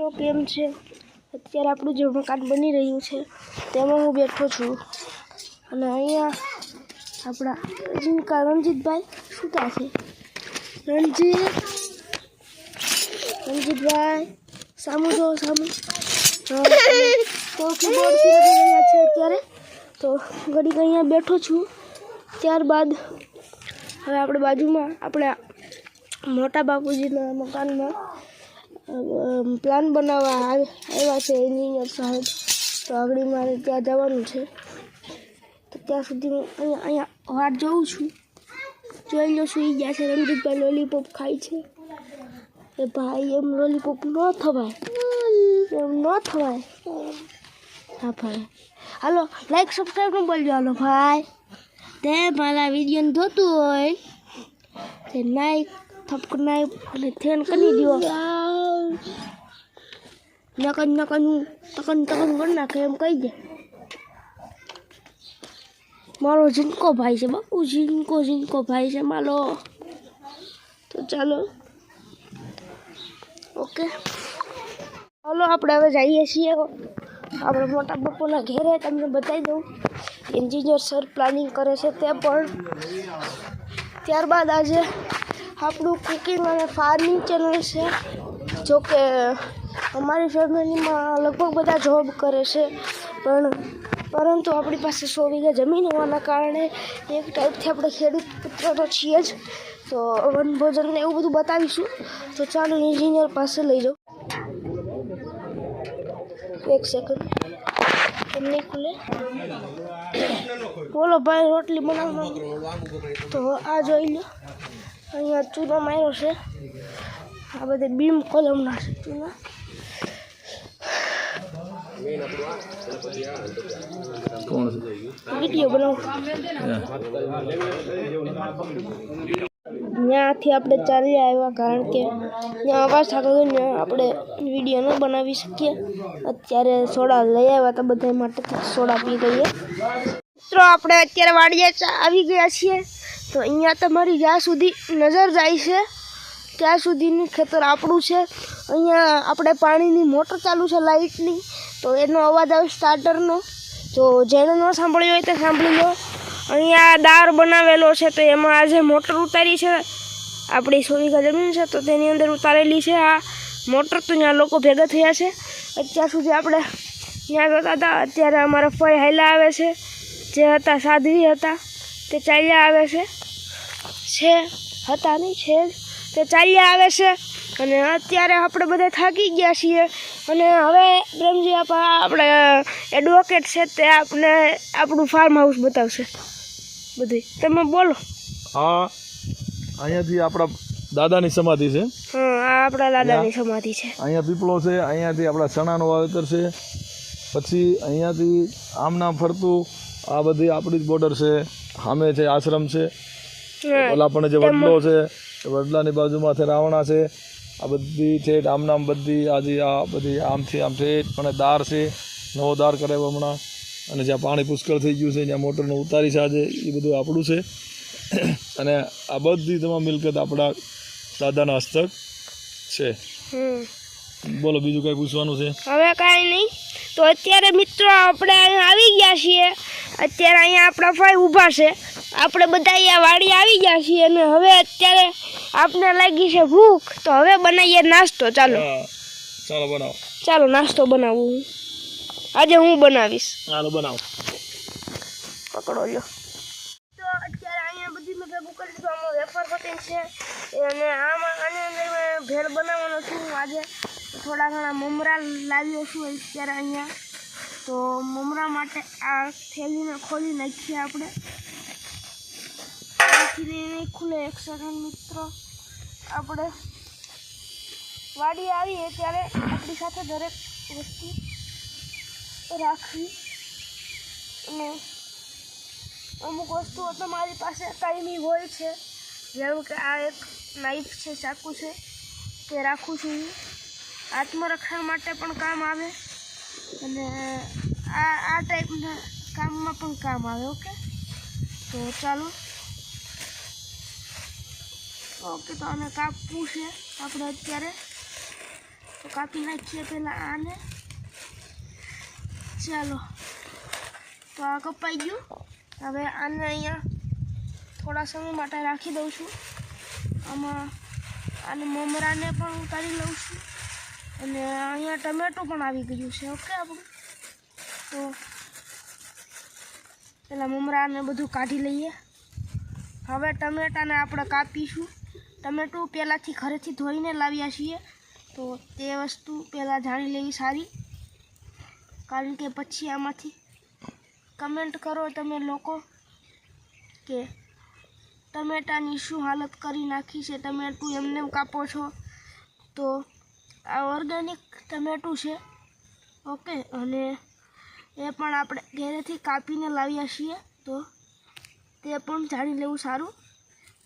મિત્રો કેમ છે? અત્યારે આપણું જે મકાન બની રહ્યું છે તેમાં હું બેઠો છું અને અહીંયા આપણા રણજીતભાઈ સૂતા છે. રણજીતભાઈ સામું જો સામું તો કીબોર્ડ થી રહ્યા છે અત્યારે. તો ઘડીક અહીંયા બેઠો છું. ત્યારબાદ હવે આપણે બાજુમાં આપણા મોટા બાપુજીના મકાનમાં પ્લાન બનાવવા આવ્યા છે એન્જિનિયર સાહેબ. તો આગળ મારે ત્યાં જવાનું છે. તો ત્યાં સુધી હું અહીંયા વાટ જોઉં છું. જોઈ લો સુઈ ગયા છે. રણજીતભાઈ લોલીપોપ ખાય છે. એ ભાઈ એમ લોલીપોપ ન થવાય, એમ ન થવાય. હા ભાઈ, હાલો લાઈક સબસ્ક્રાઈબ ન બોલજો. હાલો ભાઈ, તે મારા વિડીયોને જોતું હોય તે લાઈક થપકનાઈ અને થેન કરી દો. નકન કરી નાખે એમ કહી દે. મારો જીનકો ભાઈ છે બાપુ, જીનકો ભાઈ છે મારો. તો ચાલો ઓકે, ચાલો આપણે હવે જઈએ છીએ આપણે મોટા બાપુના ઘેરે. તમને બતાવી દઉં એન્જિનિયર સર પ્લાનિંગ કરે છે તે પણ. ત્યારબાદ આજે આપણું કુકિંગ અને ફાર્મિંગ ચેનલ છે. જોકે અમારી ફેમિલીમાં લગભગ બધા જોબ કરે છે, પરંતુ આપણી પાસે 100 વીઘા જમીન હોવાના કારણે એક ટાઈપથી આપણે ખેડૂત પુત્ર તો છીએ જ. તો વનભોજન ને એવું બધું બતાવીશું. તો ચાલો એન્જિનિયર પાસે લઈ જાઓ. એક સેકન્ડ, એમ નહીં ખુલે. બોલો ભાઈ, રોટલી બનાવવા. તો આ જોઈ લો, અહીંયા ચૂનો માર્યો છે. આ બધે બીમ કોલમના છે ચૂના. વિડીયો બનાવો. ત્યાંથી આપણે ચાલી આવ્યા કારણ કે ત્યાં અવાજ થતો હતો ને આપણે વિડીયો ન બનાવી શકીએ. અત્યારે સોડા લઈ આવ્યા હતા બધા માટે, સોડા પી ગઈએ. મિત્રો આપણે અત્યારે વાડીએ આવી ગયા છીએ. તો અહીંયા તમારી જ્યાં સુધી નજર જાય છે ત્યાં સુધીનું ખેતર આપણું છે. અહીંયા આપણે પાણીની મોટર ચાલુ છે લાઇટની, તો એનો અવાજ આવે સ્ટાર્ટરનો. તો જેને ન સાંભળ્યો હોય તે સાંભળી લો. અહીંયા દાર બનાવેલો છે, તો એમાં આજે મોટર ઉતારી છે. આપણી 100 વીઘા જમીન છે તો તેની અંદર ઉતારેલી છે આ મોટર. તો ત્યાં લોકો ભેગા થયા છે. અત્યાર સુધી આપણે ત્યાં જતા હતા. અત્યારે અમારા ફઈ હાઈલા આવે છે, જે હતા સાધ્વી હતા તે ચાલ્યા આવે છે. તે ચાલ્યા આવે છે. અને અત્યારે આપણે બધા થાકી ગયા છીએ. અને હવે પ્રેમજી આપણે એડવોકેટ છે તે આપણે આપણું ફાર્મ હાઉસ બતાવશે બધું. તમે બોલો. હા, અહીંયાથી આપણા દાદાની સમાધિ છે. હા, આ આપણા દાદાની સમાધિ છે. અહીંયા પીપળો છે. અહીંયાથી આપણા ચણાનું વાવેતર છે. પછી અહીંયાથી આમ નામ ફરતું આ બધી આપણી જ બોર્ડર છે. સામે છે આશ્રમ છે. ઓલા પણ જે વડલો છે, વડલાની બાજુમાંથી રાવણા છે. આ બધી છે આમ નામ બધી આજે આ બધી આમથી આમ છે. પણ દાર છે, નવો દાર કરાવ્યો હમણાં. અને જ્યાં પાણી પુષ્કળ થઈ ગયું છે, જ્યાં મોટરનું ઉતારી છે આજે, એ બધું આપણું છે. અને આ બધી તમામ મિલકત આપણા દાદાના હસ્તક છે. બોલો, બીજું કઈ પૂછવાનું છે? હવે કાંઈ નહીં. તો અત્યારે મિત્રો આપણે અહીંયા આવી ગયા છીએ. અત્યારે અહીંયા આપણા ભાઈ ઊભા છે. આપણે બધા અહીંયા વાડી આવી ગયા છીએ અને હવે અત્યારે આપને લાગી છે ભૂખ. તો હવે બનાવીએ નાસ્તો. ચાલો બનાવો. ચાલો નાસ્તો બનાવું. આજે હું બનાવીશ. ચાલો બનાવો. પકડો લ્યો. તો અત્યારે અહીંયા બધી મેં ભેગું કરી દીધું. આમાં વેફર કટિંગ છે અને આની અંદર મેં ભેળ બનાવવાનો છું. આજે થોડા ઘણા મમરા લાવ્યો છું અત્યારે અહીંયા. તો મમરા માટે આ થેલીને ખોલી નાખીએ આપણે. નહીં ખુલે. એક સેકન્ડ મિત્રો, આપણે વાડી આવીએ ત્યારે આપણી સાથે દરેક વસ્તુ રાખવી. અને અમુક વસ્તુઓ તમારી પાસે કાયમી હોય છે, જેમ કે આ એક નાઈફ છે, ચાકુ છે, તે રાખું છું. આત્મરક્ષા માટે પણ કામ આવે અને આ ટાઈપના કામમાં પણ કામ આવે. ઓકે, તો ચાલો. ઓકે, તો આને કાપવું છે આપણે અત્યારે. તો કાપી નાખીએ પહેલાં આને. ચાલો, તો આ કપાઈ ગયું. હવે આને અહીંયા થોડા સમય માટે રાખી દઉં છું. આમાં આને મમરાને પણ ઉતારી લઉં છું અને અહીંયા ટમેટું પણ આવી ગયું છે. ઓકે, આપણું તો પહેલાં મમરાને બધું કાઢી લઈએ. હવે ટમેટાને આપણે કાપીશું. ટમેટું પહેલાંથી ઘરેથી ધોઈને લાવ્યા છીએ, તો તે વસ્તુ પહેલાં જાણી લેવી સારી, કારણ કે પછી આમાંથી કમેન્ટ કરો તમે લોકો કે ટમેટાની શું હાલત કરી નાખી છે, ટમેટું એમને કાપો છો. તો આ ઓર્ગેનિક ટમેટું છે. ઓકે, અને એ પણ આપણે ઘરેથી કાપીને લાવ્યા છીએ, તો તે પણ જાણી લેવું સારું.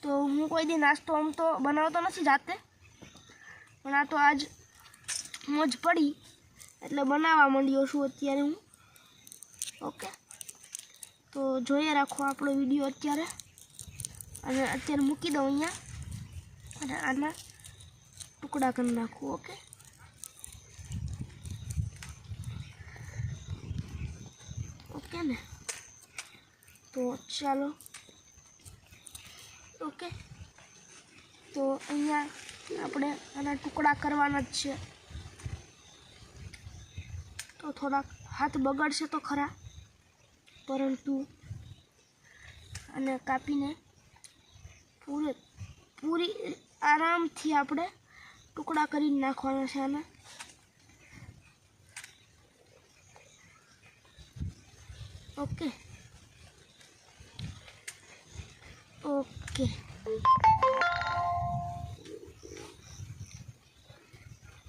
તો હું કોઈ દી નાસ્તો આમ તો બનાવતો નથી જાતે, પણ આ તો આજ મોજ પડી એટલે બનાવવા માંડ્યો છું અત્યારે હું. ઓકે, તો જોઈએ રાખો આપણો વિડીયો અત્યારે, અને અત્યારે મૂકી દઉં અહીંયા અને આના ટુકડા કરી નાખું. ઓકે, ઓકે ને, તો ચાલો. ઓકે, તો અહીંયા આપણે આના ટુકડા કરવાના જ છે. તો થોડાક હાથ બગડશે તો ખરા, પરંતુ આને કાપીને પૂરી આરામથી આપણે ટુકડા કરી નાખવાના છે આના. ઓકે ઓકે,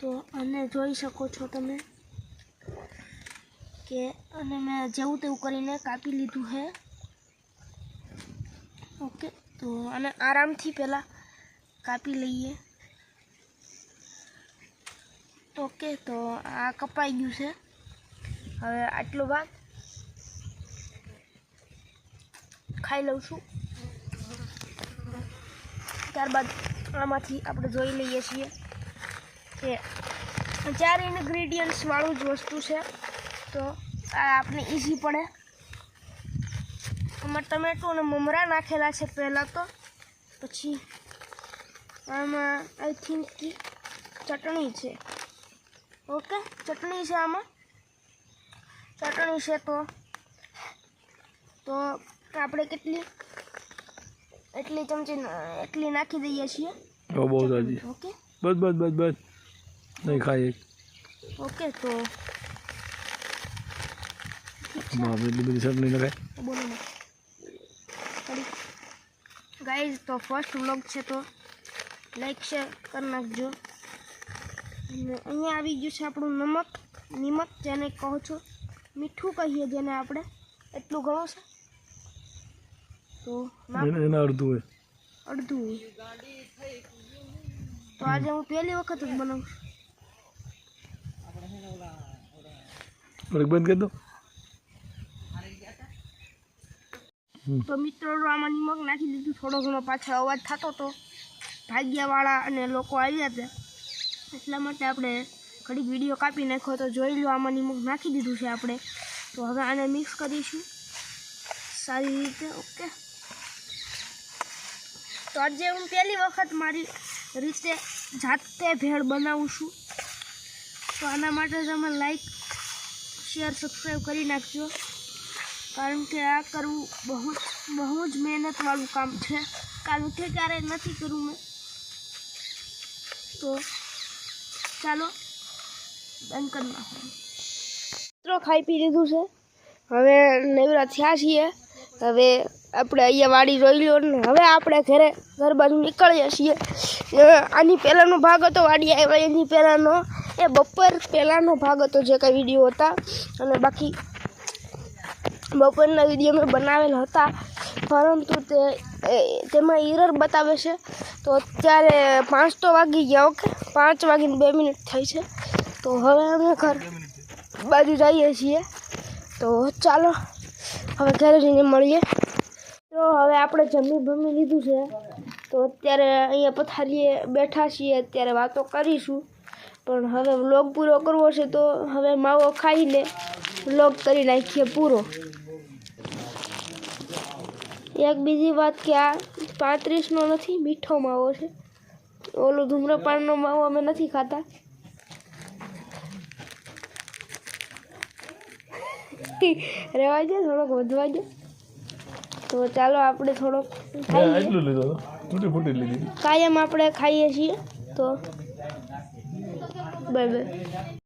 તો આને જોઈ શકો છો તમે કે અને મેં જેવું તેવું કરીને કાપી લીધું છે. ઓકે, તો આને આરામથી પહેલાં કાપી લઈએ. ઓકે, તો આ કપાઈ ગયું છે. હવે આટલો ભાગ ખાઈ લઉં છું. ત્યારબાદ આમાંથી આપણે જોઈ લઈએ છીએ કે 4 ઇન્ગ્રીડિયન્ટ્સ વાળું જ વસ્તુ છે, તો આ આપણે ઇઝી પડે. આમાં ટમેટું અને મમરા નાખેલા છે પહેલાં, તો પછી આમાં આઈ થિંક કે ચટણી છે. ઓકે, ચટણી છે, આમાં ચટણી છે. તો આપણે એટલી ચમચી એટલી નાખી દઈએ છીએ. બહુ સાજી. ઓકે, બસ બસ બસ બસ, નહીં ખાઈ. ઓકે, તો એટલી બધી ચટણી લગાય. બોલો ને ગાઈઝ, તો ફર્સ્ટ વ્લોગ છે તો લાઈક શેર કરી નાખજો. અને અહીંયા આવી ગયું છે આપણું નિમક જેને કહો છો, મીઠું કહીએ જેને આપણે, એટલું ઘણું છે. તો એના અડધું હોય. તો આજે હું પહેલી વખત જ બનાવું છું. બંધ કરી દો. તો મિત્રો, આમાં નિમક નાખી દીધું. થોડો ઘણો પાછળ અવાજ થતો હતો, ભાગ્યાવાળા અને લોકો આવ્યા હતા, એટલા માટે આપણે ઘડીક વિડીયો કાપી નાખ્યો. તો જોઈ લો, આમાં નિમક નાખી દીધું છે આપણે. તો હવે આને મિક્સ કરીશું સારી રીતે. ઓકે, તો આજે હું પહેલી વખત મારી રીતે જાતે ભેળ બનાવું છું. તો આના માટે તમે લાઈક શેર સબસ્ક્રાઈબ કરી નાખજો, કારણ કે આ કરવું બહુ જ મહેનતવાળું કામ છે. કાલ ઉઠે ક્યારેય નથી કરવું મેં. તો ચાલો બંધ કરી નાખો. મિત્રો, ખાઈ પી લીધું છે, હવે નવરા થયા છીએ. હવે આપણે અહીંયા વાડી જોઈ લો ને હવે આપણે ઘર બાજુ નીકળીએ છીએ. આની પહેલાંનો ભાગ હતો વાડી આવ્યા એની પહેલાંનો, એ બપોર પહેલાંનો ભાગ હતો જે કાંઈ વિડીયો હતા. અને બાકી બપોરના વિડીયો મેં બનાવેલા હતા, પરંતુ તેમાં એરર બતાવે છે. તો અત્યારે 5 તો વાગી ગયા. ઓકે, 5 વાગીને 2 મિનિટ થઈ છે. તો હવે અમે ઘર બાજુ જઈએ છીએ. તો ચાલો હવે ઘરે જઈને મળીએ. તો હવે આપણે જમી લીધું છે, તો અત્યારે અહીંયા પથારીએ બેઠા છીએ, અત્યારે વાતો કરીશું. પણ હવે વ્લોગ પૂરો કરવો છે તો હવે માવો ખાઈને વ્લોગ કરી નાખીએ પૂરો. એક બીજી વાત કે આ 35નો નથી, મીઠો માવો છે. ઓલો ધૂમ્રપાનનો માવો અમે નથી ખાતા. રહેવા દે, થોડોક વધવા દે. તો ચાલો આપણે થોડોક એટલું લીધો હતો, તૂટી ફૂટી લીધી. કાયમ આપણે ખાઈએ છીએ. તો બાય બાય.